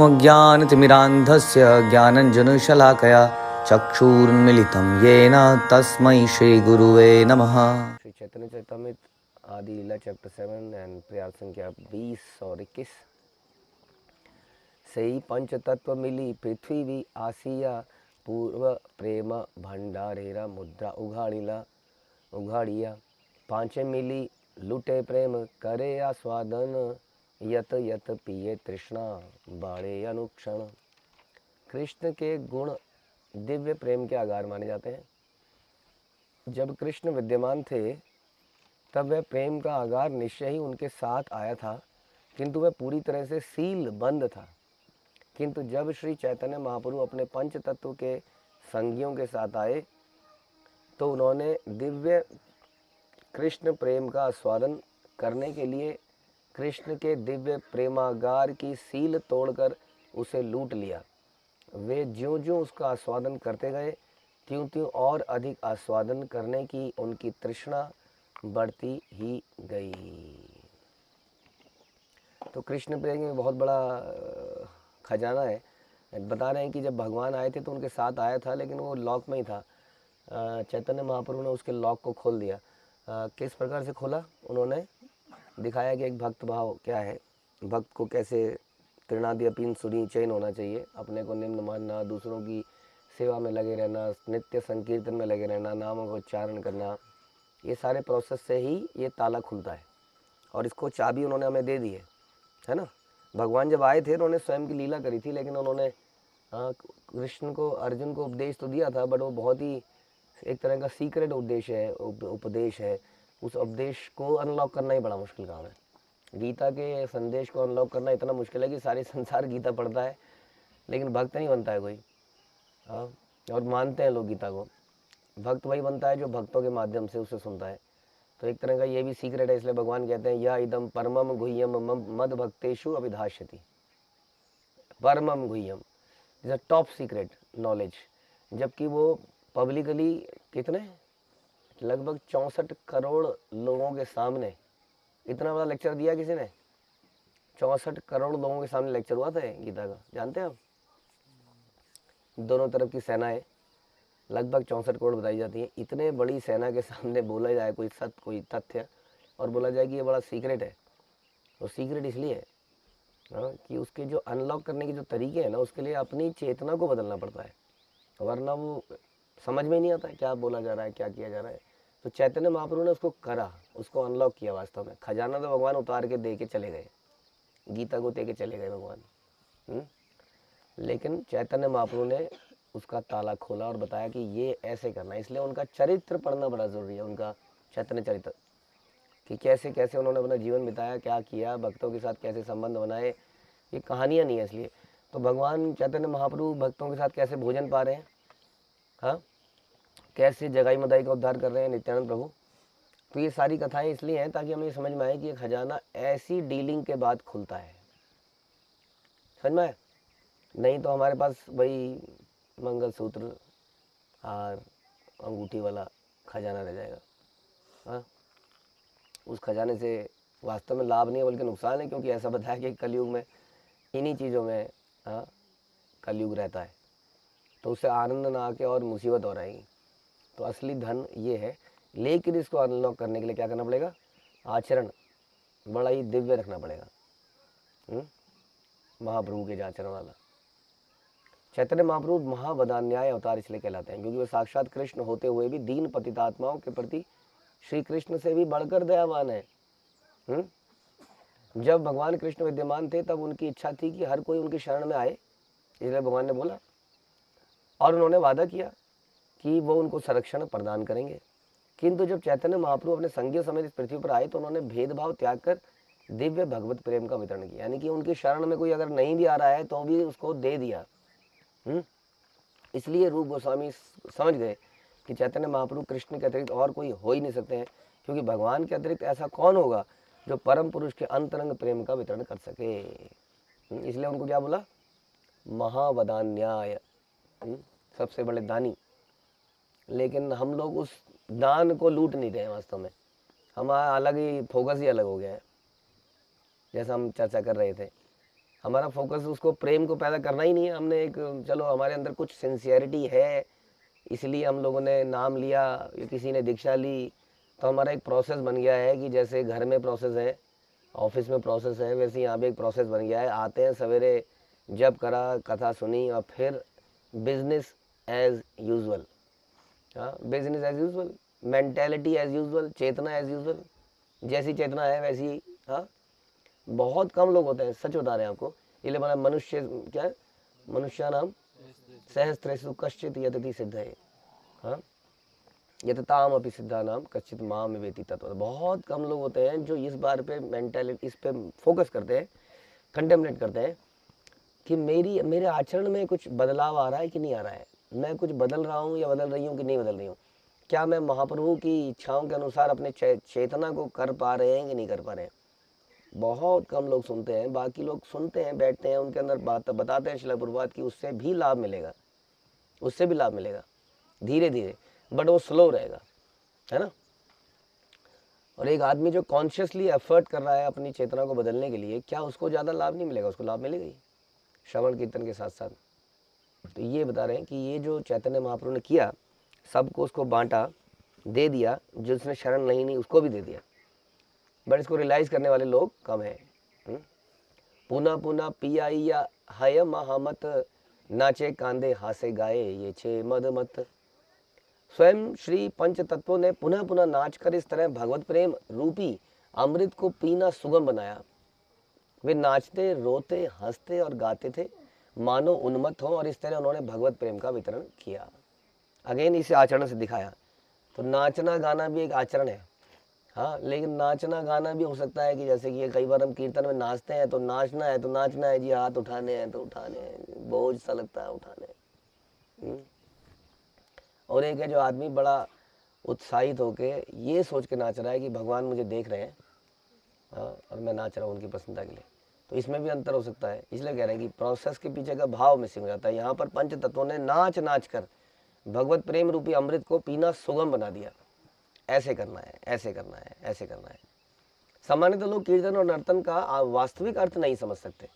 अज्ञानतिमिरान्धस्य ज्ञानञ्जनशलाकया चक्षुरुन्मिलितं येन तस्मै श्रीगुरुवे नमः। श्री चैतन्य चरितामृत आदि लीला चैप्टर 7 एंड प्रयास संख्या 20 और 21। सही पंच तत्व मिली पृथ्वी भी आसिया, पूर्व प्रेम भंडारेरा मुद्रा उघाड़िया। पांचे मिली लुटे प्रेम करे आस्वादन, यत यत पिए तृष्णा बाड़े अनुक्षण। कृष्ण के गुण दिव्य प्रेम के आधार माने जाते हैं। जब कृष्ण विद्यमान थे तब वह प्रेम का आगार निश्चय ही उनके साथ आया था, किंतु वह पूरी तरह से सील बंद था। किंतु जब श्री चैतन्य महाप्रभु अपने पंच तत्व के संगियों के साथ आए तो उन्होंने दिव्य कृष्ण प्रेम का आस्वादन करने के लिए कृष्ण के दिव्य प्रेमागार की सील तोड़कर उसे लूट लिया। वे ज्यों ज्यों उसका आस्वादन करते गए त्यों त्यों और अधिक आस्वादन करने की उनकी तृष्णा बढ़ती ही गई। तो कृष्ण प्रेम में बहुत बड़ा खजाना है। बता रहे हैं कि जब भगवान आए थे तो उनके साथ आया था, लेकिन वो लॉक में ही था। चैतन्य महाप्रभु ने उसके लॉक को खोल दिया। किस प्रकार से खोला? उन्होंने दिखाया कि एक भक्त भाव क्या है, भक्त को कैसे तृणादि अपीन सुनी चैन होना चाहिए, अपने को निम्न मानना, दूसरों की सेवा में लगे रहना, नित्य संकीर्तन में लगे रहना, नामों का उच्चारण करना, ये सारे प्रोसेस से ही ये ताला खुलता है। और इसको चाबी उन्होंने हमें दे दी है ना। भगवान जब आए थे उन्होंने स्वयं की लीला करी थी, लेकिन उन्होंने कृष्ण को, अर्जुन को उपदेश तो दिया था, बट वो बहुत ही एक तरह का सीक्रेट उपदेश है। उस उपदेश को अनलॉक करना ही बड़ा मुश्किल काम है। गीता के संदेश को अनलॉक करना इतना मुश्किल है कि सारी संसार गीता पढ़ता है लेकिन भक्त नहीं बनता है कोई। और मानते हैं लोग गीता को। भक्त वही बनता है जो भक्तों के माध्यम से उसे सुनता है। तो एक तरह का ये भी सीक्रेट है, इसलिए भगवान कहते हैं या इदम परमम गुह्यम मद भक्तेषु अभिधाष्यति। परमम गुह्यम is a top secret knowledge, जबकि वो पब्लिकली कितने लगभग 64 करोड़ लोगों के सामने इतना बड़ा लेक्चर दिया किसी ने। 64 करोड़ लोगों के सामने लेक्चर हुआ था गीता का, जानते हैं आप? दोनों तरफ की सेनाएं लगभग 64 करोड़ बताई जाती है। इतने बड़ी सेना के सामने बोला जाए कोई सत्य, कोई तथ्य, और बोला जाए कि ये बड़ा सीक्रेट है। वो सीक्रेट इसलिए है कि उसके जो अनलॉक करने के जो तरीके हैं ना, उसके लिए अपनी चेतना को बदलना पड़ता है, वरना वो समझ में नहीं आता है क्या बोला जा रहा है, क्या किया जा रहा है। तो चैतन्य महाप्रभु ने उसको करा, उसको अनलॉक किया। वास्तव में खजाना तो भगवान उतार के दे के चले गए, गीता को दे के चले गए भगवान। लेकिन चैतन्य महाप्रभु ने उसका ताला खोला और बताया कि ये ऐसे करना है। इसलिए उनका चरित्र पढ़ना बड़ा ज़रूरी है, उनका चैतन्य चरित्र, कि कैसे कैसे उन्होंने अपना जीवन बिताया, क्या किया, भक्तों के साथ कैसे संबंध बनाए। ये कहानियाँ नहीं है। इसलिए तो भगवान चैतन्य महाप्रभु भक्तों के साथ कैसे भोजन पा रहे हैं, हाँ, कैसे जगाई मदाई का उद्धार कर रहे हैं नित्यानंद प्रभु। तो ये सारी कथाएं इसलिए हैं ताकि हमें समझ में आए कि ये खजाना ऐसी डीलिंग के बाद खुलता है। समझ में आए? नहीं तो हमारे पास वही मंगलसूत्र, हार, अंगूठी वाला खजाना रह जाएगा। हाँ, उस खजाने से वास्तव में लाभ नहीं है बल्कि नुकसान है, क्योंकि ऐसा बताया कि कलयुग में इन्हीं चीज़ों में कलयुग रहता है, तो उससे आनंद ना आके और मुसीबत हो रहेगी। तो असली धन ये है, लेकिन इसको अनलॉक करने के लिए क्या करना पड़ेगा? आचरण बड़ा ही दिव्य रखना पड़ेगा, महाप्रभु के आचरण वाला। चैतन्य महाप्रभु महावदान्याय अवतार इसलिए कहलाते हैं क्योंकि वे साक्षात कृष्ण होते हुए भी दीन पतितात्माओं के प्रति श्री कृष्ण से भी बढ़कर दयावान है। जब भगवान कृष्ण विद्यमान थे तब उनकी इच्छा थी कि हर कोई उनकी शरण में आए, इसलिए भगवान ने बोला और उन्होंने वादा किया कि वो उनको संरक्षण प्रदान करेंगे। किंतु जब चैतन्य महाप्रभु अपने संगियों समेत इस पृथ्वी पर आए तो उन्होंने भेदभाव त्याग कर दिव्य भगवत प्रेम का वितरण किया। यानी कि उनकी शरण में कोई अगर नहीं भी आ रहा है तो भी उसको दे दिया। इसलिए रूप गोस्वामी समझ गए कि चैतन्य महाप्रभु कृष्ण के अतिरिक्त और कोई हो ही नहीं सकते हैं, क्योंकि भगवान के अतिरिक्त ऐसा कौन होगा जो परम पुरुष के अंतरंग प्रेम का वितरण कर सके। इसलिए उनको क्या बोला? महावदान्याय, सबसे बड़े दानी। लेकिन हम लोग उस दान को लूट नहीं रहे हैं। वास्तव में हमारा अलग ही फोकस ही अलग हो गया है, जैसा हम चर्चा कर रहे थे। हमारा फोकस उसको प्रेम को पैदा करना ही नहीं है। हमने एक चलो हमारे अंदर कुछ सिंसियरिटी है इसलिए हम लोगों ने नाम लिया या किसी ने दीक्षा ली, तो हमारा एक प्रोसेस बन गया है कि जैसे घर में प्रोसेस है, ऑफिस में प्रोसेस है, वैसे यहाँ पे एक प्रोसेस बन गया है। आते हैं सवेरे, जब करा, कथा सुनी और फिर बिजनेस एज यूजुअल। हाँ, business as usual, mentality as usual, चेतना एज यूजुअल, जैसी चेतना है वैसी ही। हाँ, बहुत कम लोग होते हैं, सच बता रहे हैं आपको। इसलिए बना मनुष्य क्या है, मनुष्य नाम सहस्त्रेषु कश्चित यतति सिद्ध है। हाँ, यतताम अपि सिद्धा नाम कश्चित माम वेति तत्व। बहुत कम लोग होते हैं जो इस बार पे मेंटेलिटी, इस पे फोकस करते हैं, कंटेम्पलेट करते हैं कि मेरे आचरण में कुछ बदलाव आ रहा है कि नहीं आ रहा है, मैं कुछ बदल रहा हूँ या बदल रही हूँ कि नहीं बदल रही हूँ, क्या मैं महाप्रभु की इच्छाओं के अनुसार अपने चेतना को कर पा रहे हैं कि नहीं कर पा रहे हैं। बहुत कम लोग सुनते हैं, बाकी लोग सुनते हैं, बैठते हैं, उनके अंदर बात बताते हैं श्रील प्रभुपाद की, उससे भी लाभ मिलेगा, उससे भी लाभ मिलेगा धीरे धीरे, बट वो स्लो रहेगा, है ना। और एक आदमी जो कॉन्शियसली एफर्ट कर रहा है अपनी चेतना को बदलने के लिए, क्या उसको ज़्यादा लाभ नहीं मिलेगा, उसको लाभ मिलेगा ही श्रवण कीर्तन के साथ साथ। तो ये बता रहे हैं कि ये जो चैतन्य महाप्रभु ने किया, सबको उसको बांटा, दे दिया, जिसने शरण नहीं उसको भी दे दिया, बट इसको रियलाइज करने वाले लोग कम हैं। पुनः पुनः पिया हय महामत, नाचे कांदे हासे गाए ये छे मद मत। स्वयं श्री पंच तत्वों ने पुनः पुनः नाच कर इस तरह भगवत प्रेम रूपी अमृत को पीना सुगम बनाया। वे नाचते, रोते, हंसते और गाते थे मानो उन्मत्त हो, और इस तरह उन्होंने भगवत प्रेम का वितरण किया। अगेन इसे आचरण से दिखाया। तो नाचना गाना भी एक आचरण है। हाँ, लेकिन नाचना गाना भी हो सकता है कि जैसे कि कई बार हम कीर्तन में नाचते हैं, तो नाचना है तो नाचना है जी, हाथ उठाने हैं तो उठाने हैं, बोझ सा लगता है उठाने। और एक है जो आदमी बड़ा उत्साहित होके ये सोच के नाच रहा है कि भगवान मुझे देख रहे हैं, हाँ, और मैं नाच रहा हूँ उनकी प्रसन्नता के लिए। तो इसमें भी अंतर हो सकता है। इसलिए कह रहे हैं कि प्रोसेस के पीछे का भाव मिसिंग हो जाता है। यहाँ पर पंच तत्वों ने नाच नाच कर भगवत प्रेम रूपी अमृत को पीना सुगम बना दिया। ऐसे करना है, ऐसे करना है, ऐसे करना है। सामान्य तो लोग कीर्तन और नर्तन का वास्तविक अर्थ नहीं समझ सकते।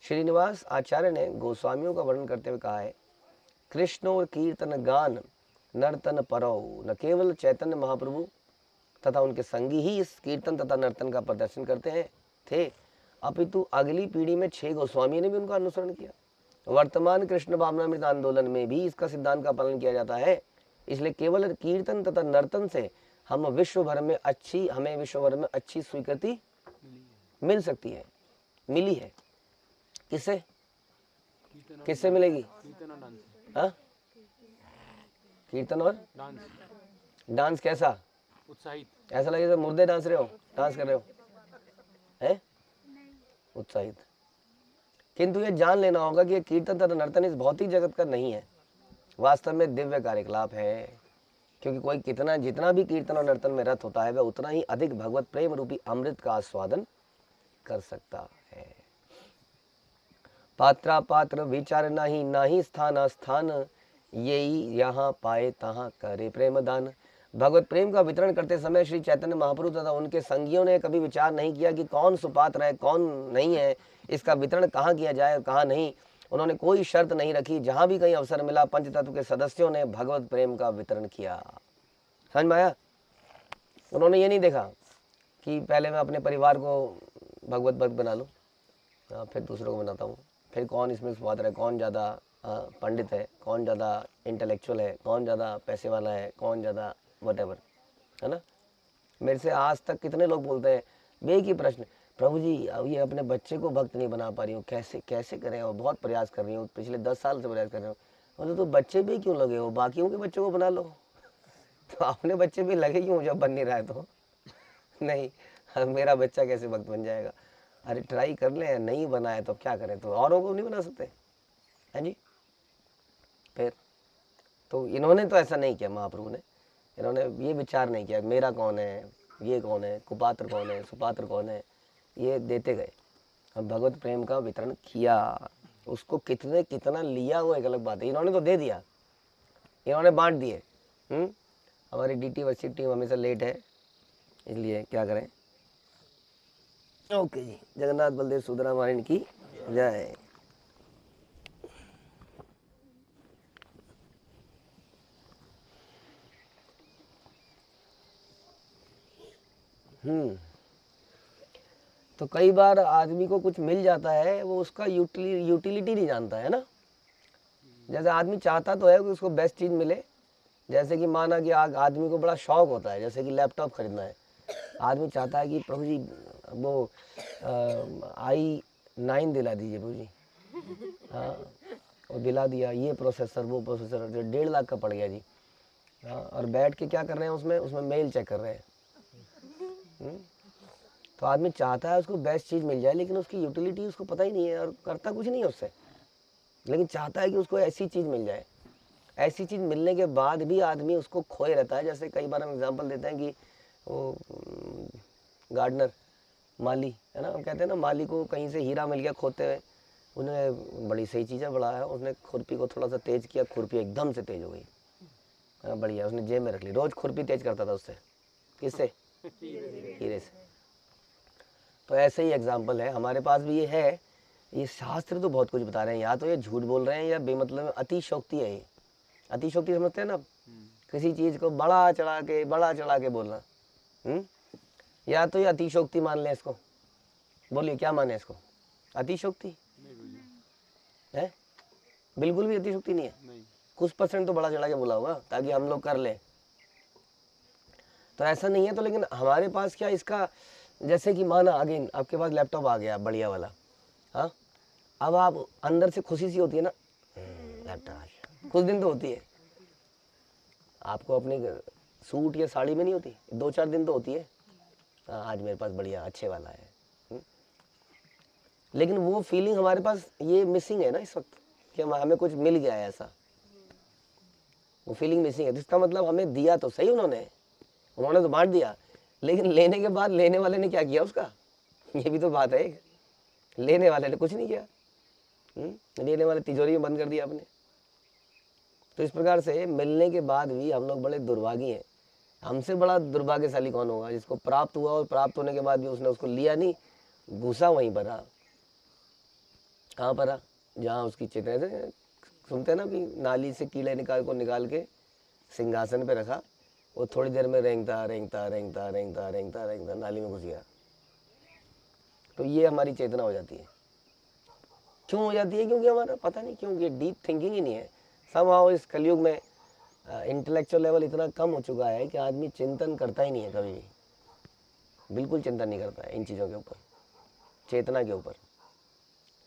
श्रीनिवास आचार्य ने गोस्वामियों का वर्णन करते हुए कहा है, कृष्ण और कीर्तन गान नर्तन परौ, न केवल चैतन्य महाप्रभु तथा उनके संगी ही इस कीर्तन तथा नर्तन का प्रदर्शन करते हैं थे, अपितु अगली पीढ़ी में 6 गोस्वामी ने भी उनका अनुसरण किया। वर्तमान कृष्ण भावनामृत आंदोलन में भी इसका सिद्धांत का पालन किया जाता है। इसलिए केवल कीर्तन तथा नर्तन से हमें विश्व भर में अच्छी स्वीकृति मिल सकती है, मिली है। किससे किससे मिलेगी? हाँ, कीर्तन और डांस। कैसा? उत्साहित। ऐसा लगे जैसे मुर्दे डांस रहे हो, डांस कर रहे हो, है उत्साहित। किंतु ये जान लेना होगा कि ये कीर्तन तथा नर्तन इस भौतिक जगत का नहीं है, वास्तव में दिव्य कार्यकलाप है। क्योंकि कोई जितना भी कीर्तन और नर्तन में रत होता है, वह उतना ही अधिक भगवत प्रेम रूपी अमृत का आस्वादन कर सकता है। पात्रा पात्र विचार नाही स्थान स्थान, यही यहाँ पाए तहाँ करे प्रेम दान। भगवत प्रेम का वितरण करते समय श्री चैतन्य महाप्रभु तथा उनके संगियों ने कभी विचार नहीं किया कि कौन सुपात्र है कौन नहीं है, इसका वितरण कहाँ किया जाए कहाँ नहीं। उन्होंने कोई शर्त नहीं रखी, जहाँ भी कहीं अवसर मिला पंच तत्व के सदस्यों ने भगवत प्रेम का वितरण किया। समझ में आया? उन्होंने ये नहीं देखा कि पहले मैं अपने परिवार को भगवत भक्त बना लूँ, फिर दूसरों को बनाता हूँ, फिर कौन इसमें सुपात्र है, कौन ज़्यादा पंडित है, कौन ज़्यादा इंटेलेक्चुअल है, कौन ज़्यादा पैसे वाला है, कौन ज़्यादा वटेवर, है ना। मेरे से आज तक कितने लोग बोलते हैं एक ही प्रश्न, प्रभु जी अब ये अपने बच्चे को भक्त नहीं बना पा रही हूँ, कैसे कैसे करें, और बहुत प्रयास कर रही हूँ, पिछले 10 साल से प्रयास कर रही हूँ। मतलब तो बच्चे भी क्यों लगे हो, बाकियों के बच्चों को बना लो। तो अपने बच्चे भी लगे क्यों जब बन नहीं रहा है तो? नहीं, मेरा बच्चा कैसे भक्त बन जाएगा? अरे ट्राई कर ले, नहीं बनाए तो क्या करें, तो औरों को नहीं बना सकते हैं जी। फिर तो इन्होंने तो ऐसा नहीं किया, महाप्रभु ने, इन्होंने ये विचार नहीं किया मेरा कौन है, ये कौन है, कुपात्र कौन है, सुपात्र कौन है, ये देते गए। हम भगवत प्रेम का वितरण किया, उसको कितना लिया वो एक अलग बात है। इन्होंने तो दे दिया, इन्होंने बांट दिए। हमारी DT वर्सिटी टीम हमेशा लेट है, इसलिए क्या करें। ओके जी, जगन्नाथ बलदेव सुभद्रा महारानी की जय। तो कई बार आदमी को कुछ मिल जाता है, वो उसका यूटिलिटी नहीं जानता है ना। जैसे आदमी चाहता तो है कि उसको बेस्ट चीज़ मिले, जैसे कि माना कि आदमी को बड़ा शौक होता है, जैसे कि लैपटॉप खरीदना है, आदमी चाहता है कि प्रभु जी वो i9 दिला दीजिए प्रभु जी। हाँ, वो दिला दिया, ये प्रोसेसर वो प्रोसेसर जो 1.5 लाख का पड़ गया जी। हाँ, और बैठ के क्या कर रहे हैं उसमें उसमें मेल चेक कर रहे हैं। तो आदमी चाहता है उसको बेस्ट चीज़ मिल जाए, लेकिन उसकी यूटिलिटी उसको पता ही नहीं है और करता कुछ नहीं है उससे, लेकिन चाहता है कि उसको ऐसी चीज़ मिल जाए। ऐसी चीज़ मिलने के बाद भी आदमी उसको खोए रहता है। जैसे कई बार हम एग्जांपल देते हैं कि वो गार्डनर माली है ना, हम कहते हैं ना माली को कहीं से हीरा मिल गया खोते हुए, उन्हें बड़ी सही चीज़ें बड़ा है, उसने खुरपी को थोड़ा सा तेज़ किया, खुरपी एकदम से तेज़ हो गई। हाँ बढ़िया, उसने जेब में रख ली, रोज़ खुरपी तेज़ करता था उससे, किससे? हीरे से। तो ऐसे ही एग्जाम्पल है, हमारे पास भी ये है। ये शास्त्र तो बहुत कुछ बता रहे हैं, या तो ये झूठ बोल रहे हैं या बेमतलब अतिशोक्ति है। ये अतिशोक्ति समझते हैं ना, किसी चीज़ को बड़ा चढ़ा के बोलना। या तो ये अतिशोक्ति मान लें इसको, बोलिए क्या माने इसको? अतिशोक्ति है? बिल्कुल भी अतिशोक्ति नहीं है, कुछ % तो बड़ा चढ़ा के बोला होगा ताकि हम लोग कर लें। तो ऐसा नहीं है। तो लेकिन हमारे पास क्या इसका, जैसे कि माना आगे आपके पास लैपटॉप आ गया बढ़िया वाला, हाँ, अब आप अंदर से खुशी सी होती है ना, लैपटॉप कुछ दिन तो होती है, आपको अपने सूट या साड़ी में नहीं होती, 2-4 दिन तो होती है, हाँ आज मेरे पास बढ़िया अच्छे वाला है। लेकिन वो फीलिंग हमारे पास ये मिसिंग है ना इस वक्त, कि हमें कुछ मिल गया है ऐसा, वो फीलिंग मिसिंग है। तो इसका मतलब हमें दिया तो सही उन्होंने तो बांट दिया, लेकिन लेने के बाद लेने वाले ने क्या किया उसका, ये भी तो बात है। लेने वाले ने कुछ नहीं किया, लेने वाले तिजोरी में बंद कर दिया आपने। तो इस प्रकार से मिलने के बाद भी हम लोग बड़े दुर्भागी हैं। हमसे बड़ा दुर्भाग्यशाली कौन होगा, जिसको प्राप्त हुआ और प्राप्त होने के बाद भी उसने उसको लिया नहीं, घुसा वहीं पर रहा। कहाँ पर रहा? जहाँ उसकी चेतना से, सुनते हैं ना कि नाली से कीड़े निकाल के सिंहासन पे रखा, वो थोड़ी देर में रेंगता नाली में घुस गया। तो ये हमारी चेतना हो जाती है। क्यों हो जाती है? क्योंकि हमारा पता नहीं क्यों, ये डीप थिंकिंग ही नहीं है। समहाउ इस कलयुग में इंटेलेक्चुअल लेवल इतना कम हो चुका है कि आदमी चिंतन करता ही नहीं है, कभी भी बिल्कुल चिंतन नहीं करता है इन चीज़ों के ऊपर, चेतना के ऊपर।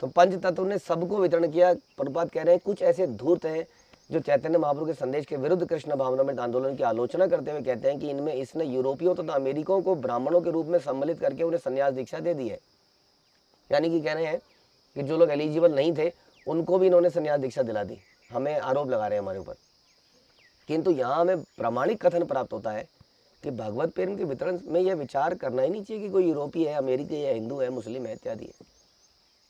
तो पंच तत्व ने सबको वितरण किया। प्रभुपाद कह रहे हैं कुछ ऐसे धूर्त हैं जो चैतन्य महाप्रभु के संदेश के विरुद्ध कृष्ण भावनामृत आंदोलन की आलोचना करते हुए कहते हैं कि इनमें इसने यूरोपियों तथा अमेरिकों को ब्राह्मणों के रूप में सम्मिलित करके उन्हें संन्यास दीक्षा दे दी है। यानी कि कह रहे हैं कि जो लोग एलिजिबल नहीं थे उनको भी इन्होंने संन्यास दीक्षा दिला दी। हमें आरोप लगा रहे हैं हमारे ऊपर, किंतु यहाँ हमें प्रामाणिक कथन प्राप्त होता है कि भगवत प्रेम के वितरण में यह विचार करना ही नहीं चाहिए कि कोई यूरोपीय है, अमेरिकी है, हिंदू है, मुस्लिम है इत्यादि है।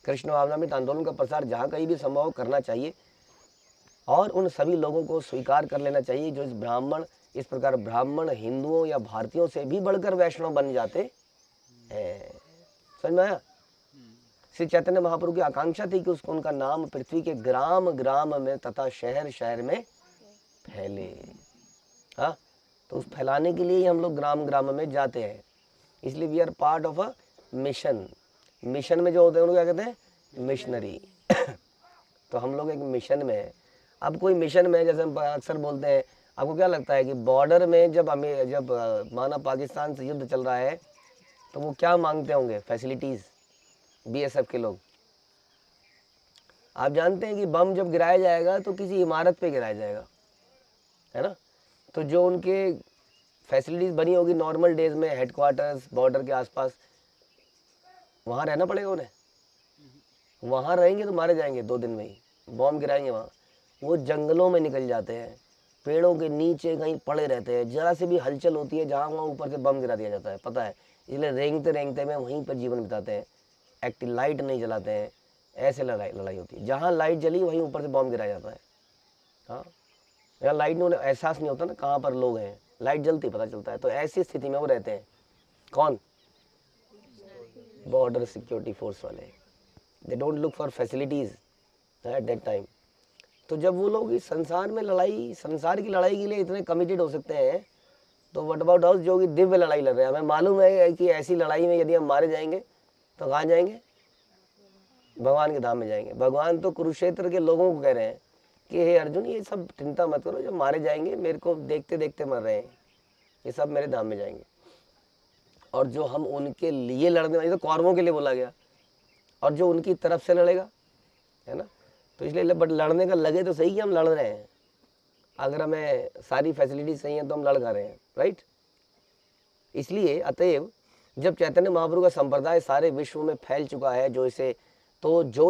कृष्ण भावनामृत आंदोलन का प्रसार जहाँ कहीं भी संभव करना चाहिए और उन सभी लोगों को स्वीकार कर लेना चाहिए जो इस प्रकार ब्राह्मण हिंदुओं या भारतीयों से भी बढ़कर वैष्णव बन जाते हैं। समझ में आया? श्री चैतन्य महाप्रभु की आकांक्षा थी कि उसको उनका नाम पृथ्वी के ग्राम ग्राम में तथा शहर शहर में फैले। हाँ, तो उस फैलाने के लिए ही हम लोग ग्राम ग्राम में जाते हैं। इसलिए we are part of a mission. Mission में जो होते हैं उनको क्या कहते हैं? मिशनरी। तो हम लोग एक मिशन में है। अब कोई मिशन में, जैसे हम अक्सर बोलते हैं, आपको क्या लगता है कि बॉर्डर में जब माना पाकिस्तान से युद्ध चल रहा है तो वो क्या मांगते होंगे? फैसिलिटीज़। BSF के लोग, आप जानते हैं कि बम जब गिराया जाएगा तो किसी इमारत पे गिराया जाएगा, है ना। तो जो उनके फैसिलिटीज़ बनी होगी नॉर्मल डेज में, हेडक्वार्टर्स बॉर्डर के आसपास, वहाँ रहना पड़ेगा उन्हें। वहाँ रहेंगे तो मारे जाएंगे 2 दिन में ही, बॉम्ब गिराएंगे वहाँ। वो जंगलों में निकल जाते हैं, पेड़ों के नीचे कहीं पड़े रहते हैं, जरा से भी हलचल होती है जहाँ वहाँ ऊपर से बम गिरा दिया जाता है, पता है। इसलिए रेंगते रेंगते में वहीं पर जीवन बिताते हैं, एक्टिव लाइट नहीं जलाते हैं। ऐसे लड़ाई होती है, जहाँ लाइट जली वहीं ऊपर से बॉम्ब गिराया जाता है। हाँ, यहाँ लाइट में उन्हें एहसास नहीं होता ना कहाँ पर लोग हैं, लाइट जलती पता चलता है। तो ऐसी स्थिति में वो रहते हैं। कौन? बॉर्डर सिक्योरिटी फोर्स वाले, they don't look for facilities at that time. तो जब वो लोग इस संसार में लड़ाई, संसार की लड़ाई के लिए इतने कमिटेड हो सकते हैं, तो व्हाट अबाउट अस जो कि दिव्य लड़ाई लड़ रहे हैं। हमें मालूम है कि ऐसी लड़ाई में यदि हम मारे जाएंगे तो कहाँ जाएंगे? भगवान के धाम में जाएंगे। भगवान तो कुरुक्षेत्र के लोगों को कह रहे हैं कि हे अर्जुन, ये सब चिंता मत करो, जब मारे जाएंगे मेरे को देखते देखते मर रहे हैं, ये सब मेरे धाम में जाएंगे। और जो हम उनके लिए लड़ने वाले, तो कौरवों के लिए बोला गया, और जो उनकी तरफ से लड़ेगा, है ना। तो इसलिए बट लड़ने का लगे तो सही कि हम लड़ रहे हैं। अगर हमें सारी फैसिलिटी सही है तो हम लड़ कर रहे हैं, राइट। इसलिए अतएव जब चैतन्य महाप्रभु का संप्रदाय सारे विश्व में फैल चुका है, जो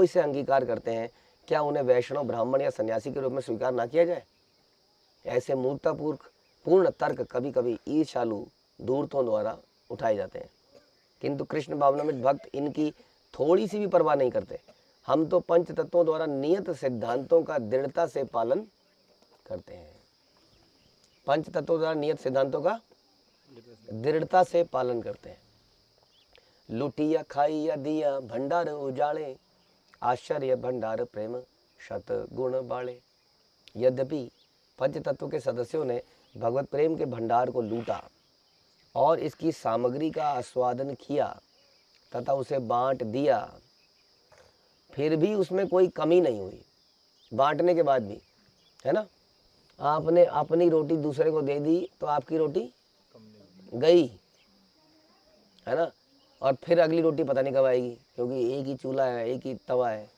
इसे अंगीकार करते हैं, क्या उन्हें वैष्णव, ब्राह्मण या सन्यासी के रूप में स्वीकार ना किया जाए? ऐसे मूर्खतापूर्ण तर्क कभी कभी ईर्ष्यालु धूर्तों द्वारा उठाए जाते हैं, किंतु कृष्ण भावनामृत भक्त इनकी थोड़ी सी भी परवाह नहीं करते। हम तो पंच तत्वों द्वारा नियत सिद्धांतों का दृढ़ता से पालन करते हैं। पंच तत्वों द्वारा नियत सिद्धांतों का दृढ़ता से पालन करते हैं। लुटिया खाइया दिया भंडार उजाले, आश्चर्य भंडार प्रेम शत गुण बाले। यद्यपि पंच तत्व के सदस्यों ने भगवत प्रेम के भंडार को लूटा और इसकी सामग्री का आस्वादन किया तथा उसे बांट दिया, फिर भी उसमें कोई कमी नहीं हुई। बांटने के बाद भी, है ना, आपने अपनी रोटी दूसरे को दे दी तो आपकी रोटी गई, है ना, और फिर अगली रोटी पता नहीं कब आएगी, क्योंकि एक ही चूल्हा है, एक ही तवा है,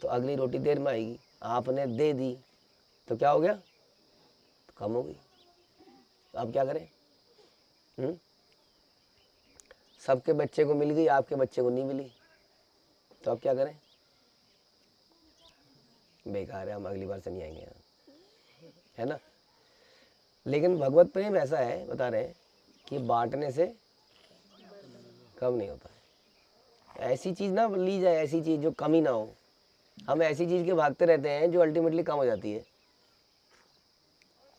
तो अगली रोटी देर में आएगी। आपने दे दी तो क्या हो गया? तो कम हो गई। अब क्या करें? सबके बच्चे को मिल गई, आपके बच्चे को नहीं मिली, तो अब क्या करें? बेकार है, हम अगली बार से नहीं आएंगे यहाँ, है ना। लेकिन भगवत प्रेम ऐसा है, बता रहे हैं कि बांटने से कम नहीं होता है। ऐसी चीज़ ना ली जाए, ऐसी चीज़ जो कमी ना हो। हम ऐसी चीज़ के भागते रहते हैं जो अल्टीमेटली कम हो जाती है।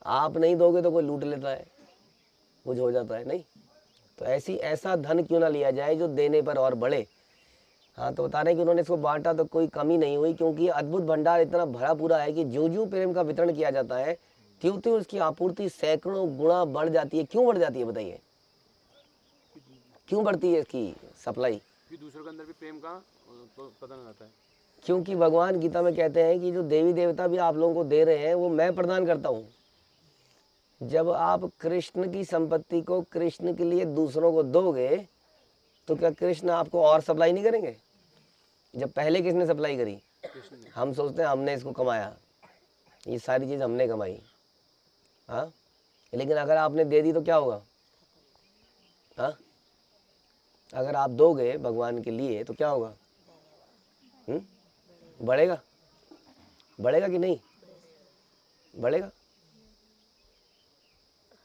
आप नहीं दोगे तो कोई लूट लेता है, कुछ हो जाता है, नहीं। तो ऐसा धन क्यों ना लिया जाए जो देने पर और बढ़े। हाँ, तो बता रहे हैं कि उन्होंने इसको बांटा तो कोई कमी नहीं हुई, क्योंकि अद्भुत भंडार इतना भरा पूरा है कि जो प्रेम का वितरण किया जाता है, त्यों त्यों उसकी आपूर्ति सैकड़ों गुणा बढ़ जाती है। क्यों बढ़ जाती है बताइए? क्यों बढ़ती है इसकी सप्लाई? दूसरों के अंदर भी प्रेम का तो पता नहीं आता है। क्योंकि भगवान गीता में कहते हैं कि जो देवी देवता भी आप लोगों को दे रहे हैं वो मैं प्रदान करता हूँ। जब आप कृष्ण की संपत्ति को कृष्ण के लिए दूसरों को दोगे तो क्या कृष्ण आपको और सप्लाई नहीं करेंगे? जब पहले किसने सप्लाई करी? हम सोचते हैं हमने इसको कमाया, ये सारी चीज़ हमने कमाई। हाँ, लेकिन अगर आपने दे दी तो क्या होगा? हाँ, अगर आप दोगे भगवान के लिए तो क्या होगा? बढ़ेगा? बढ़ेगा कि नहीं बढ़ेगा?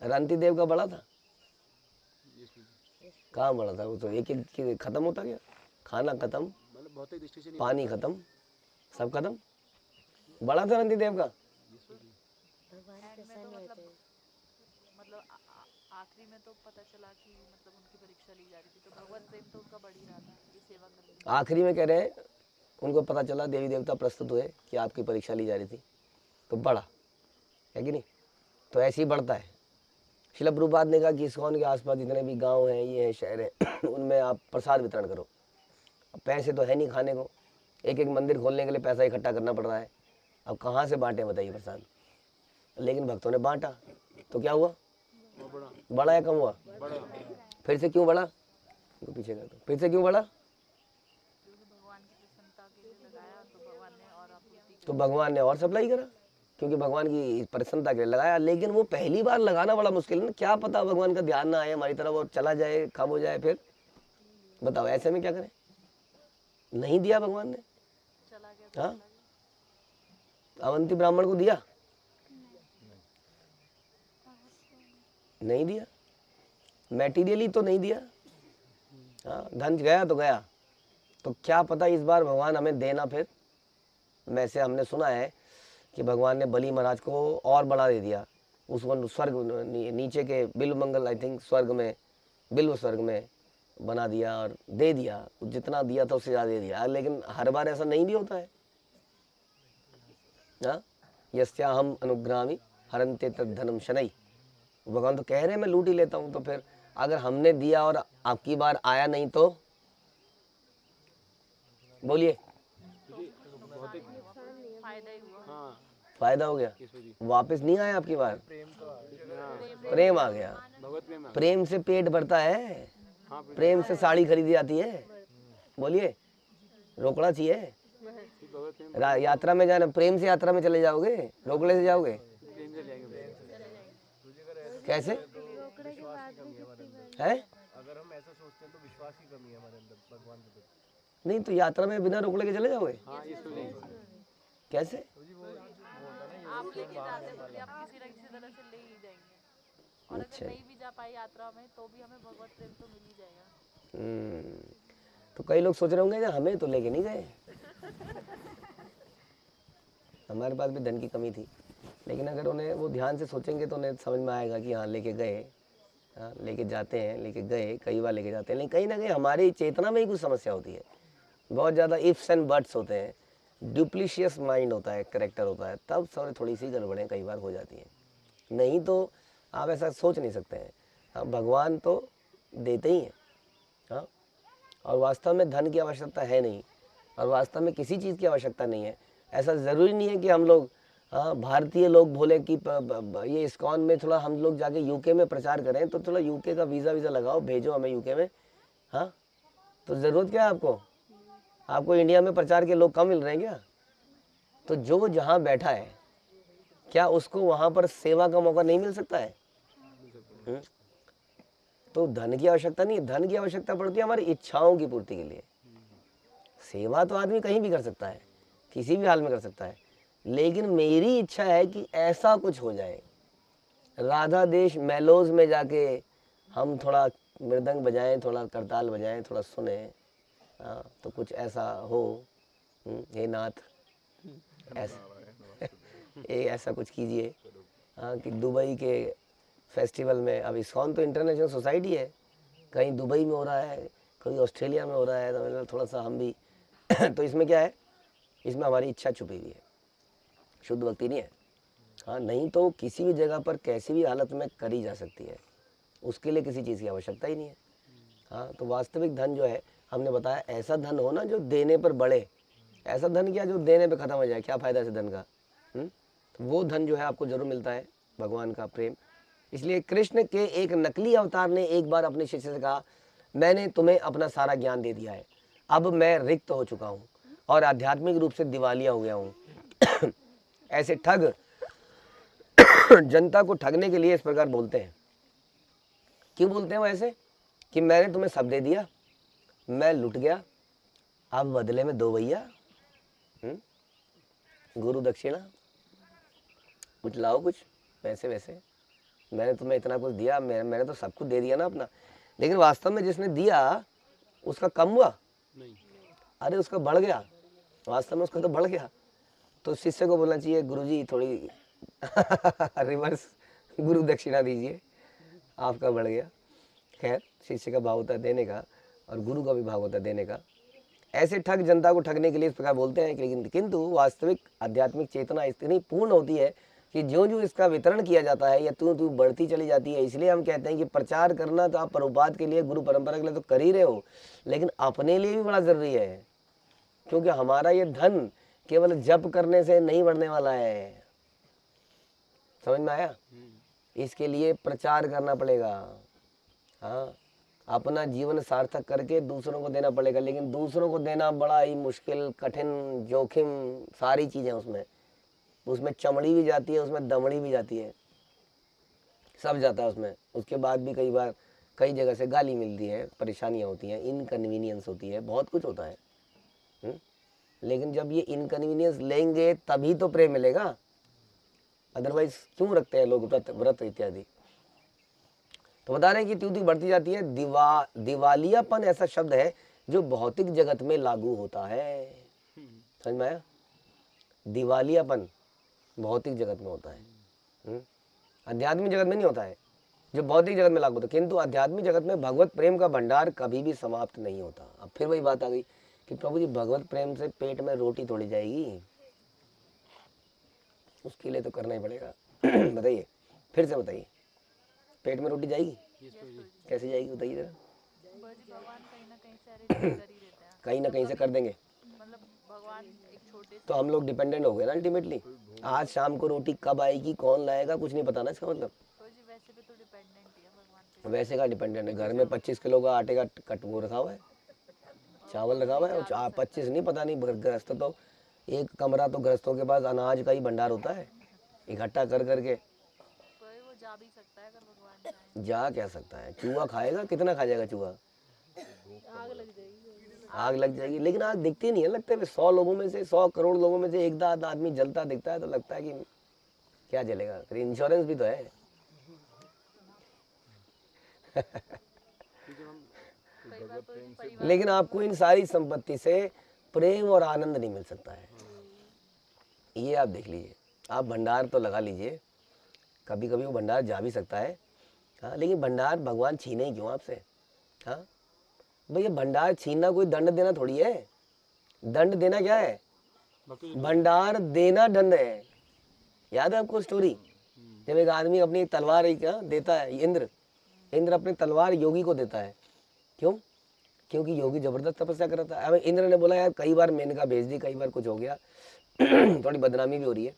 रंती देव का बड़ा था, कहाँ बड़ा था? वो तो एक एक खत्म होता गया, खाना खत्म, पानी खत्म, सब खत्म। बड़ा था रंती देव का। मतलब आखिरी में तो पता चला कि मतलब उनकी परीक्षा ली जा रही थी, तो भगवत प्रेम तो उनका बढ़ ही रहा था ये सेवा करने में। आखिरी में कह रहे हैं उनको पता चला, देवी देवता प्रस्तुत हुए कि आपकी परीक्षा ली जा रही थी, तो बढ़ा, है कि नहीं? तो ऐसे ही बढ़ता है। शिला प्रभुपाद ने कहा कि इस्कॉन के आसपास जितने भी गांव हैं, ये हैं, शहर हैं, उनमें आप प्रसाद वितरण करो। अब पैसे तो है नहीं खाने को, एक एक मंदिर खोलने के लिए पैसा इकट्ठा करना पड़ रहा है, अब कहाँ से बांटे बताइए प्रसाद? लेकिन भक्तों ने बांटा तो क्या हुआ? बढ़ा या कम हुआ? फिर से क्यों बढ़ा? पीछे कर दो। फिर से क्यों बढ़ा? भगवान की प्रसन्नता के लिए लगाया तो भगवान ने और सप्लाई करा, क्योंकि भगवान की प्रसन्नता के लिए लगाया। लेकिन वो पहली बार लगाना बड़ा मुश्किल है ना, क्या पता भगवान का ध्यान ना आए हमारी तरफ और चला जाए, कम हो जाए, फिर बताओ ऐसे में क्या करें? नहीं दिया भगवान ने। चला गया। हाँ, अवंती ब्राह्मण को दिया? नहीं दिया, मैटीरियली तो नहीं दिया। हाँ, धन गया तो गया। तो क्या पता इस बार भगवान हमें देना। फिर वैसे हमने सुना है कि भगवान ने बलि महाराज को और बढ़ा दे दिया, उसको स्वर्ग नीचे के बिल्व मंगल, आई थिंक स्वर्ग में, बिल्व स्वर्ग में बना दिया और दे दिया, जितना दिया था उससे ज़्यादा दे दिया। लेकिन हर बार ऐसा नहीं भी होता है। हाँ, यस्याहम अनुग्रामी हरन्ते तद्धनम शनै। भगवान तो कह रहे हैं मैं लूट ही लेता हूँ। तो फिर अगर हमने दिया और आपकी बार आया नहीं तो बोलिए, फायदा ही हुआ। हाँ फायदा हो गया, वापस नहीं आया आपकी बार, प्रेम आ गया। भगवत प्रेम प्रेम से पेट भरता है, हाँ प्रेम से साड़ी खरीदी जाती है। बोलिए, रोकड़ा चाहिए। भगवत प्रेम यात्रा में जाना, प्रेम से यात्रा में चले जाओगे, रोकड़े से जाओगे? प्रेम से जाएंगे। कैसे है? अगर हम ऐसा सोचते हैं तो विश्वास की कमी है हमारे अंदर भगवान के प्रति। नहीं तो यात्रा में बिना रोकड़े के चले जाओगे? हाँ इसलिए कैसे? आप लेके जाते हैं बोलिए, आप किसी न किसी तरह से ले ही जाएंगे। और अगर नहीं भी जा पाए यात्रा में तो भी हमें भगवत प्रेम तो मिल ही जाएगा। तो कई लोग सोच रहे होंगे कि हमें तो लेके नहीं गए। हमारे पास भी धन की कमी थी, लेकिन अगर उन्हें वो ध्यान से सोचेंगे तो उन्हें समझ में आएगा कि हाँ लेके गए, हाँ लेके जाते हैं, लेके गए, कई बार लेके जाते हैं। लेकिन कहीं ना कहीं हमारी चेतना में ही कुछ समस्या होती है। बहुत ज़्यादा इफ्स एंड बट्स होते हैं, डुप्लीशियस माइंड होता है, करेक्टर होता है, तब सारे थोड़ी सी गड़बड़ें कई बार हो जाती हैं। नहीं तो आप ऐसा सोच नहीं सकते हैं। हाँ, भगवान तो देते ही हैं। हाँ, और वास्तव में धन की आवश्यकता है नहीं, और वास्तव में किसी चीज़ की आवश्यकता नहीं है। ऐसा ज़रूरी नहीं है कि हम लोग, हाँ, भारतीय लोग बोले कि ये इस्कॉन में थोड़ा हम लोग जाके यूके में प्रचार करें, तो थोड़ा यूके का वीज़ा लगाओ, भेजो हमें यूके में। हाँ, तो ज़रूरत क्या है आपको? आपको इंडिया में प्रचार के लोग कम मिल रहे हैं क्या? तो जो जहाँ बैठा है, क्या उसको वहाँ पर सेवा का मौका नहीं मिल सकता है? तो धन की आवश्यकता नहीं है। धन की आवश्यकता पड़ती है हमारी इच्छाओं की पूर्ति के लिए। सेवा तो आदमी कहीं भी कर सकता है, किसी भी हाल में कर सकता है, लेकिन मेरी इच्छा है कि ऐसा कुछ हो जाए, राधा देश मेलोज में जाके हम थोड़ा मृदंग बजाएं, थोड़ा करताल बजाएं, थोड़ा सुने। हाँ, तो कुछ ऐसा हो। हे नाथ, ऐसा ऐसा कुछ कीजिए। हाँ, कि दुबई के फेस्टिवल में, अब इस्कॉन तो इंटरनेशनल सोसाइटी है, कहीं दुबई में हो रहा है, कहीं ऑस्ट्रेलिया में हो रहा है, तो मतलब थोड़ा सा हम भी तो इसमें क्या है, इसमें हमारी इच्छा छुपी हुई है, शुद्ध भक्ति नहीं है। हाँ, नहीं तो किसी भी जगह पर कैसी भी हालत में करी जा सकती है, उसके लिए किसी चीज़ की आवश्यकता ही नहीं है। हाँ, तो वास्तविक धन जो है, हमने बताया ऐसा धन हो ना जो देने पर बढ़े। ऐसा धन क्या जो देने पे ख़त्म हो जाए, क्या फ़ायदा है धन का? तो वो धन जो है आपको जरूर मिलता है, भगवान का प्रेम। इसलिए कृष्ण के एक नकली अवतार ने एक बार अपने शिष्य से कहा, मैंने तुम्हें अपना सारा ज्ञान दे दिया है, अब मैं रिक्त हो चुका हूँ और आध्यात्मिक रूप से दिवालिया हो गया हूँ। ऐसे ठग जनता को ठगने के लिए इस प्रकार बोलते हैं। क्यों बोलते हैं वो ऐसे? कि मैंने तुम्हें सब दे दिया, मैं लुट गया, अब बदले में दो भैया, गुरु दक्षिणा कुछ लाओ, कुछ पैसे वैसे, मैंने तुम्हें इतना कुछ दिया, मैंने तो सब कुछ दे दिया ना अपना। लेकिन वास्तव में जिसने दिया उसका कम हुआ नहीं, अरे उसका बढ़ गया, वास्तव में उसका तो बढ़ गया। तो शिष्य को बोलना चाहिए, गुरुजी थोड़ी रिवर्स गुरु दक्षिणा दीजिए, आपका बढ़ गया। खैर, शिष्य का भाव होता है देने का, और गुरु का भी भाव होता है देने का। ऐसे ठग जनता को ठगने के लिए इस प्रकार बोलते हैं, लेकिन किंतु वास्तविक आध्यात्मिक चेतना इतनी पूर्ण होती है कि जो जो इसका वितरण किया जाता है या तू बढ़ती चली जाती है। इसलिए हम कहते हैं कि प्रचार करना तो आप परोपकार के लिए, गुरु परंपरा के लिए तो कर ही रहे हो, लेकिन अपने लिए भी बड़ा जरूरी है, क्योंकि हमारा ये धन केवल जप करने से नहीं बढ़ने वाला है। समझ में आया? इसके लिए प्रचार करना पड़ेगा। हाँ, अपना जीवन सार्थक करके दूसरों को देना पड़ेगा, लेकिन दूसरों को देना बड़ा ही मुश्किल, कठिन, जोखिम, सारी चीज़ें उसमें चमड़ी भी जाती है, उसमें दमड़ी भी जाती है, सब जाता है उसमें। उसके बाद भी कई बार कई जगह से गाली मिलती है, परेशानियाँ होती हैं, इनकन्वीनियंस होती है, बहुत कुछ होता है। लेकिन जब ये इनकन्वीनियंस लेंगे तभी तो प्रेम मिलेगा, अदरवाइज क्यों रखते हैं लोग व्रत इत्यादि। तो बता रहे हैं कि त्युति बढ़ती जाती है। दिवालियापन ऐसा शब्द है जो भौतिक जगत में लागू होता है। समझ में आया? दिवालियापन भौतिक जगत में होता है, आध्यात्मिक जगत में नहीं होता है। जो भौतिक जगत में लागू होता है, किंतु आध्यात्मिक जगत में भगवत प्रेम का भंडार कभी भी समाप्त नहीं होता। अब फिर वही बात आ गई कि प्रभु जी भगवत प्रेम से पेट में रोटी तोड़ी जाएगी, उसके लिए तो करना ही पड़ेगा। बताइए, फिर से बताइए, पेट में रोटी जाएगी? कैसे जाएगी बताइए जरा। भगवान कहीं ना कहीं से अरेंज कर ही देते हैं, कहीं ना कहीं से कर देंगे। मतलब भगवान एक छोटे तो हम लोग डिपेंडेंट हो गए ना अल्टीमेटली। आज शाम को रोटी कब आएगी, कौन लाएगा, कुछ नहीं पता ना इसका मतलब। जी वैसे भी तो डिपेंडेंट ही है भगवान पे। वैसे का डिपेंडेंट है, घर में 25 किलो का आटे का कट वो रखा हुआ है, चावल रखा हुआ है, और 25 नहीं, पता नहीं गृहस्थ तो एक कमरा तो गृहस्थों के पास अनाज का ही भंडार होता है, इकट्ठा कर करके। तो वो जा भी सकता है अगर भगवान चाहे। जा क्या सकता है, चूहा खाएगा, कितना खा जाएगा चूहा? आग लग जाएगी। आग लग जाएगी, लेकिन आग दिखती नहीं है। लगता है 100 लोगों में से, 100 करोड़ लोगों में से एक आध आदमी जलता दिखता है तो लगता है कि क्या जलेगा, फिर इंश्योरेंस भी तो है। कई बार तो जी परिवार लेकिन आपको इन सारी संपत्ति से प्रेम और आनंद नहीं मिल सकता है, ये आप देख लीजिए। आप भंडार तो लगा लीजिए, कभी कभी वो भंडार जा भी सकता है, हाँ, लेकिन भंडार भगवान छीने ही क्यों आपसे? हाँ भैया, भंडार छीनना कोई दंड देना थोड़ी है। दंड देना क्या है? भंडार देना दंड है। याद है आपको स्टोरी, जब एक आदमी अपनी एक तलवार क्या देता है, इंद्र अपनी तलवार योगी को देता है। क्यों? क्योंकि योगी जबरदस्त तपस्या कर रहा था। अब इंद्र ने बोला यार कई बार मेनका भेज दी, कई बार कुछ हो गया, थोड़ी बदनामी भी हो रही है,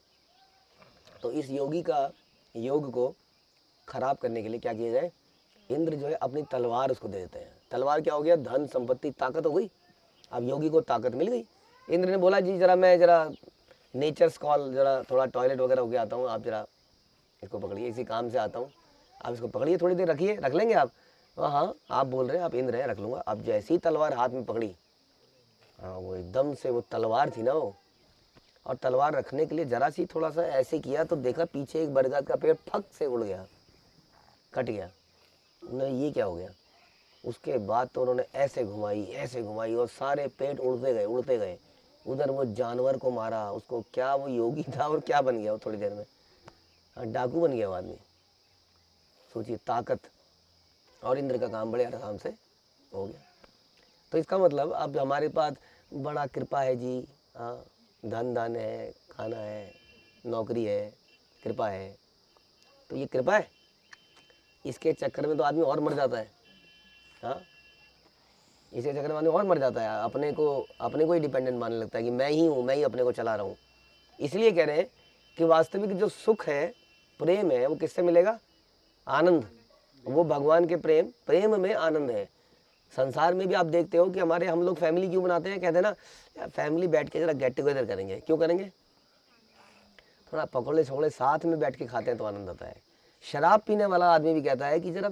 तो इस योगी का योग को खराब करने के लिए क्या किया जाए, इंद्र जो है अपनी तलवार उसको दे देते हैं। तलवार क्या हो गया? धन संपत्ति ताकत हो गई। अब योगी को ताकत मिल गई। इंद्र ने बोला जी मैं जरा नेचर्स कॉल, जरा थोड़ा टॉयलेट वगैरह हो गया आता हूँ, आप जरा इसको पकड़िए, इसी काम से आता हूँ, आप इसको पकड़िए, थोड़ी देर रखिए, रख लेंगे आप? हाँ आप बोल रहे हैं, आप इंद्र हैं, रख लूँगा। अब जैसी ही तलवार हाथ में पकड़ी, हाँ वो एकदम से वो तलवार थी ना वो, और तलवार रखने के लिए जरा सी थोड़ा सा ऐसे किया तो देखा पीछे एक बरगद का पेड़ फक से उड़ गया, कट गया। नहीं ये क्या हो गया? उसके बाद तो उन्होंने ऐसे घुमाई और सारे पेड़ उड़ते गए। उधर वो जानवर को मारा, उसको क्या वो योगी था और क्या बन गया वो थोड़ी देर में, हाँ डाकू बन गया वो आदमी। सोचिए ताकत, और इंद्र का काम बड़े आराम से हो गया। तो इसका मतलब अब हमारे पास बड़ा कृपा है जी, हाँ धन है, खाना है, नौकरी है, कृपा है, तो ये कृपा है। इसके चक्कर में तो आदमी और मर जाता है, हाँ इसके चक्कर में आदमी और मर जाता है, अपने को ही डिपेंडेंट मानने लगता है कि मैं ही हूँ, मैं ही अपने को चला रहा हूँ। इसलिए कह रहे हैं कि वास्तविक जो सुख है, प्रेम है, वो किससे मिलेगा? आनंद। वो भगवान के प्रेम में आनंद है। संसार में भी आप देखते हो कि हम लोग फैमिली क्यों बनाते हैं? कहते हैं ना यार फैमिली बैठ के जरा गेट टुगेदर करेंगे। क्यों करेंगे? थोड़ा पकौड़े छोड़े साथ में बैठ के खाते हैं तो आनंद आता है। शराब पीने वाला आदमी भी कहता है कि जरा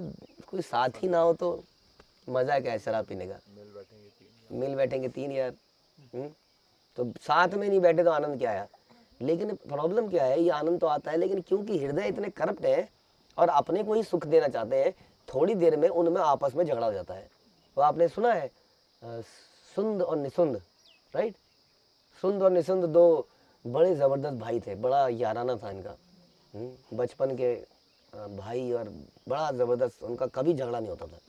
कोई साथ ही ना हो तो मज़ा क्या है शराब पीने का? मिल बैठेंगे तीन यार, तो साथ में नहीं बैठे तो आनंद क्या आया? लेकिन प्रॉब्लम क्या है, ये आनंद तो आता है, लेकिन क्योंकि हृदय इतने करप्ट है और अपने को ही सुख देना चाहते हैं, थोड़ी देर में उनमें आपस में झगड़ा हो जाता है। तो आपने सुना है सुंद और निसुंद, राइट? सुंद और निसुंद दो बड़े ज़बरदस्त भाई थे, बड़ा याराना था इनका, बचपन के भाई, और बड़ा ज़बरदस्त, उनका कभी झगड़ा नहीं होता था।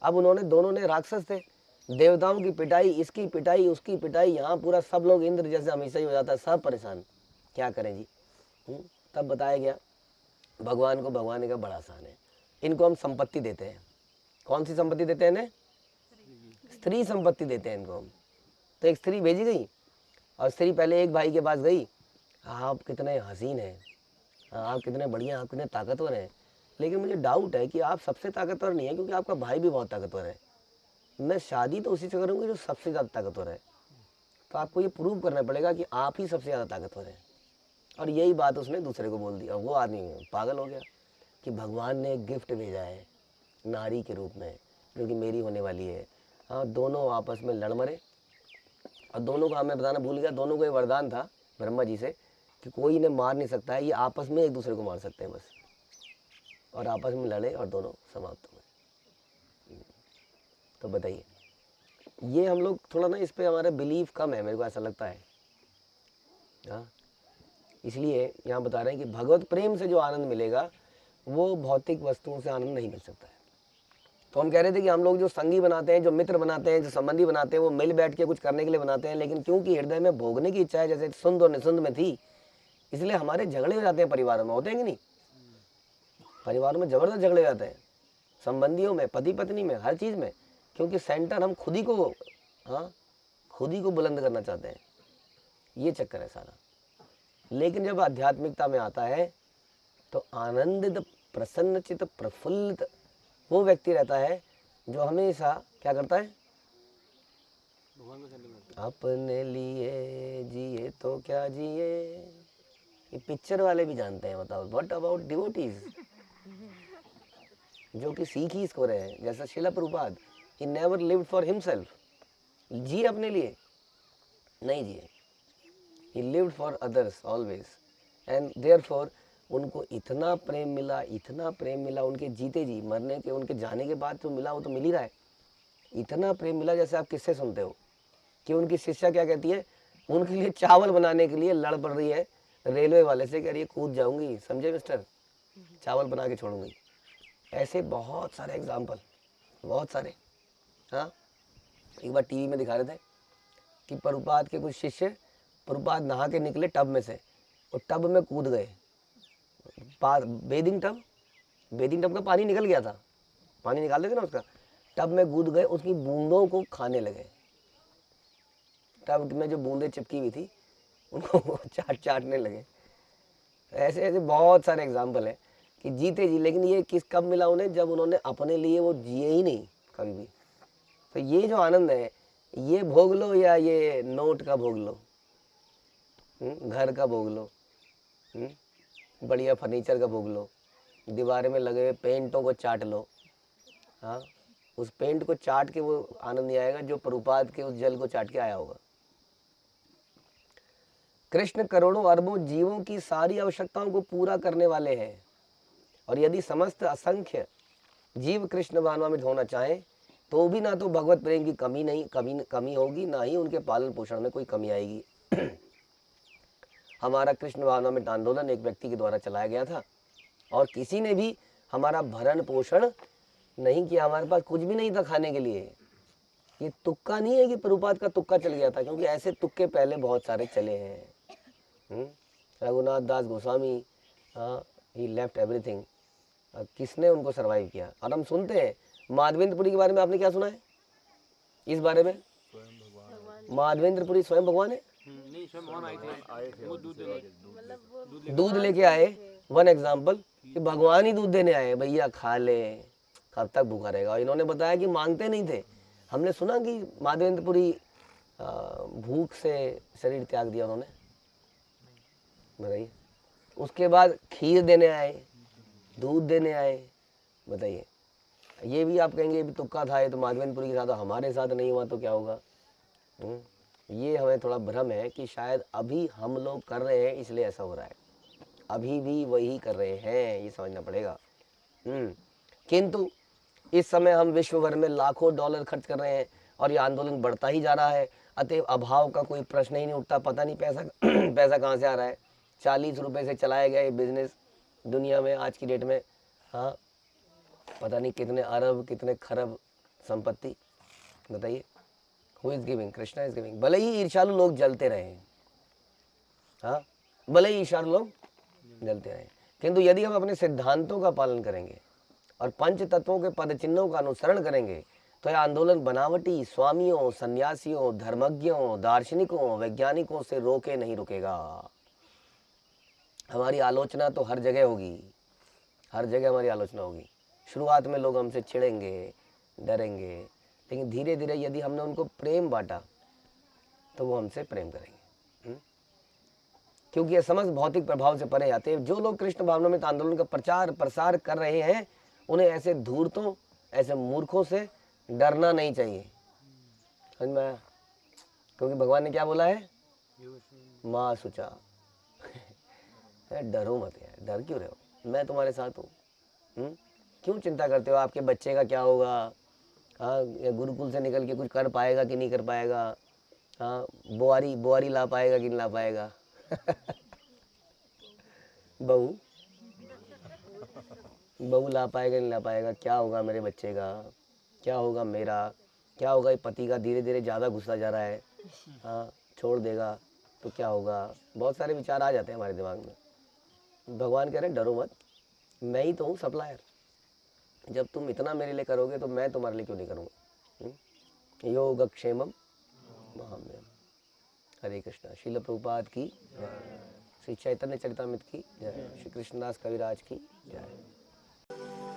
अब दोनों ने राक्षस थे, देवताओं की पिटाई, इसकी पिटाई, उसकी पिटाई, यहाँ पूरा सब लोग इंद्र जैसे हमेशा ही हो जाता है, सब परेशान, क्या करें जी। तब बताया गया भगवान को, भगवान का बड़ा आसान है, इनको हम संपत्ति देते हैं। कौन सी संपत्ति देते हैं? स्त्री संपत्ति देते हैं इनको हम। तो एक स्त्री भेजी गई, और स्त्री पहले एक भाई के पास गई, आप कितने हसीन हैं, आप कितने बढ़िया, आप कितने ताकतवर हैं, लेकिन मुझे डाउट है कि आप सबसे ताकतवर नहीं है, क्योंकि आपका भाई भी बहुत ताकतवर है। मैं शादी तो उसी से करूँगी जो सबसे ज़्यादा ताकतवर है। तो आपको ये प्रूव करना पड़ेगा कि आप ही सबसे ज़्यादा ताकतवर हैं। और यही बात उसने दूसरे को बोल दी, और वो आदमी पागल हो गया कि भगवान ने एक गिफ्ट भेजा है नारी के रूप में, जो कि मेरी होने वाली है। हाँ, दोनों आपस में लड़ मरे, और दोनों को हमें बताना भूल गया, दोनों को ये वरदान था ब्रह्मा जी से कि कोई इन्हें मार नहीं सकता है, ये आपस में एक दूसरे को मार सकते हैं बस। और आपस में लड़े और दोनों समाप्त हो गए। तो बताइए, ये हम लोग थोड़ा ना इस पे हमारा बिलीव कम है, मेरे को ऐसा लगता है। हाँ, इसलिए यहाँ बता रहे हैं कि भगवत प्रेम से जो आनंद मिलेगा वो भौतिक वस्तुओं से आनंद नहीं मिल सकता है। तो हम कह रहे थे कि हम लोग जो संगी बनाते हैं, जो मित्र बनाते हैं, जो संबंधी बनाते हैं, वो मिल बैठ के कुछ करने के लिए बनाते हैं, लेकिन क्योंकि हृदय में भोगने की इच्छा है, जैसे सुंद और निसुंद में थी, इसलिए हमारे झगड़े हो जाते हैं। परिवारों में होते हैं कि नहीं? परिवारों में जबरदस्त झगड़े हो जाते हैं, संबंधियों में, पति पत्नी में, हर चीज़ में, क्योंकि सेंटर हम खुद ही को, हाँ, खुद ही को बुलंद करना चाहते हैं। ये चक्कर है सारा। लेकिन जब आध्यात्मिकता में आता है तो आनंदित, प्रसन्नचित, प्रफुल्लित वो व्यक्ति रहता है जो हमेशा क्या करता है? भगवान को सेंटिमेंट। अपने लिए जिए तो क्या जिए, ये पिक्चर वाले भी जानते हैं। बताओ, व्हाट अबाउट डिवोटीज जो कि सीख ही इसको रहे हैं, जैसा शिला Prabhupada, he never lived for himself, जिए अपने लिए नहीं जिए, ही lived for others always, and therefore उनको इतना प्रेम मिला, इतना प्रेम मिला, उनके जीते जी, मरने के, उनके जाने के बाद जो मिला वो तो मिल ही रहा है। इतना प्रेम मिला, जैसे आप किससे सुनते हो कि उनकी शिष्या क्या कहती है, उनके लिए चावल बनाने के लिए लड़ पड़ रही है रेलवे वाले से, कह रही है कूद जाऊंगी, समझे मिस्टर, चावल बना के छोड़ूंगी। ऐसे बहुत सारे एग्जाम्पल, बहुत सारे। हाँ, एक बार टीवी में दिखा रहे थे कि प्रभुपाद के कुछ शिष्य, प्रभुपाद नहा के निकले टब में से और टब में कूद गए, बेदिंग टब का पानी निकल गया था, पानी निकाल देते ना उसका, टब में कूद गए, उसकी बूंदों को खाने लगे, टब में जो बूंदें चिपकी हुई थी उनको चाटने लगे। ऐसे ऐसे बहुत सारे एग्जाम्पल हैं कि जीते जी, लेकिन ये किस कब मिला उन्हें? जब उन्होंने अपने लिए वो जिए ही नहीं कभी भी। तो ये जो आनंद है, ये भोग लो या ये नोट का भोग लो, घर का भोग लो, बढ़िया फर्नीचर का भोग लो, दीवार में लगे हुए पेंटों को चाट लो, हाँ, उस पेंट को चाट के वो आनंद नहीं आएगा जो प्रभुपाद के उस जल को चाट के आया होगा। कृष्ण करोड़ों अरबों जीवों की सारी आवश्यकताओं को पूरा करने वाले हैं, और यदि समस्त असंख्य जीव कृष्ण भावनामृत होना चाहें तो भी ना तो भगवत प्रेम की कमी होगी, ना ही उनके पालन पोषण में कोई कमी आएगी। हमारा कृष्ण भावनामृत आंदोलन एक व्यक्ति के द्वारा चलाया गया था और किसी ने भी हमारा भरण पोषण नहीं किया, हमारे पास कुछ भी नहीं था खाने के लिए। ये तुक्का नहीं है कि प्रभुपाद का तुक्का चल गया था, क्योंकि ऐसे तुक्के पहले बहुत सारे चले हैं। रघुनाथ दास गोस्वामी, ही लेफ्ट एवरीथिंग, किसने उनको सरवाइव किया? और हम सुनते हैं माधवेंद्रपुरी के बारे में, आपने क्या सुना है इस बारे में? माधवेंद्रपुरी स्वयं भगवान है, नहीं स्वयं भगवान आए थे वो दूध देने, दूध लेके आए। वन एग्जाम्पल कि भगवान ही दूध देने आए, भैया खा ले, कब तक भूखा रहेगा। इन्होंने बताया कि मांगते नहीं थे। हमने सुना कि माधवेंद्रपुरी भूख से शरीर त्याग दिया उन्होंने, बताइए। उसके बाद खीर देने आए, दूध देने आए, बताइए। ये भी आप कहेंगे ये भी तुक्का था, ये तो माधवेंद्रपुरी के साथ, हमारे साथ नहीं हुआ तो क्या होगा? ये हमें थोड़ा भ्रम है कि शायद अभी हम लोग कर रहे हैं इसलिए ऐसा हो रहा है, अभी भी वही कर रहे हैं, ये समझना पड़ेगा। किंतु इस समय हम विश्व भर में लाखों डॉलर खर्च कर रहे हैं और ये आंदोलन बढ़ता ही जा रहा है, अतएव अभाव का कोई प्रश्न ही नहीं उठता। पता नहीं पैसा पैसा कहाँ से आ रहा है। 40 रुपये से चलाया गया ये बिजनेस दुनिया में आज की डेट में, हाँ, पता नहीं कितने अरब कितने खरब संपत्ति, बताइए। Who is giving? Krishna is giving. भले ही ईर्ष्यालु लोग जलते रहे, हाँ, भले ही ईर्ष्यालु लोग जलते रहे, किंतु यदि हम अपने सिद्धांतों का पालन करेंगे और पंच तत्वों के पद चिन्हों का अनुसरण करेंगे तो यह आंदोलन बनावटी स्वामियों, सन्यासियों, धर्मज्ञों, दार्शनिकों, वैज्ञानिकों से रोके नहीं रुकेगा। हमारी आलोचना तो हर जगह होगी, हर जगह हमारी आलोचना होगी। शुरुआत में लोग हमसे चिढ़ेंगे, डरेंगे, लेकिन धीरे धीरे यदि हमने उनको प्रेम बांटा तो वो हमसे प्रेम करेंगे, क्योंकि ये समझ भौतिक प्रभाव से परे आते हैं। जो लोग कृष्ण भावनामृत आंदोलन का प्रचार प्रसार कर रहे हैं उन्हें ऐसे धूर्तों, ऐसे मूर्खों से डरना नहीं चाहिए, समझ में आया? क्योंकि भगवान ने क्या बोला है? माँ सुचा। डरो मत यार, डर क्यों रहे हो? मैं तुम्हारे साथ हूँ। क्यों चिंता करते हो आपके बच्चे का क्या होगा? हाँ, या गुरुकुल से निकल के कुछ कर पाएगा कि नहीं कर पाएगा? हाँ, बुआरी ला पाएगा कि नहीं ला पाएगा? बहू बहू ला पाएगा नहीं ला पाएगा, क्या होगा मेरे बच्चे का, क्या होगा मेरा, क्या होगा ये पति का धीरे धीरे ज़्यादा घुसता जा रहा है, हाँ छोड़ देगा तो क्या होगा, बहुत सारे विचार आ जाते हैं हमारे दिमाग में। भगवान कह रहे हैं डरो मत, मैं ही तो हूँ सप्लायर, जब तुम इतना मेरे लिए करोगे तो मैं तुम्हारे लिए क्यों नहीं करूँगा। योगक्षेमम महाम्यम। हरे कृष्णा। श्रील प्रभुपाद की जय। श्री चैतन्य चरितामृत की जय। श्री कृष्णदास कविराज की जय।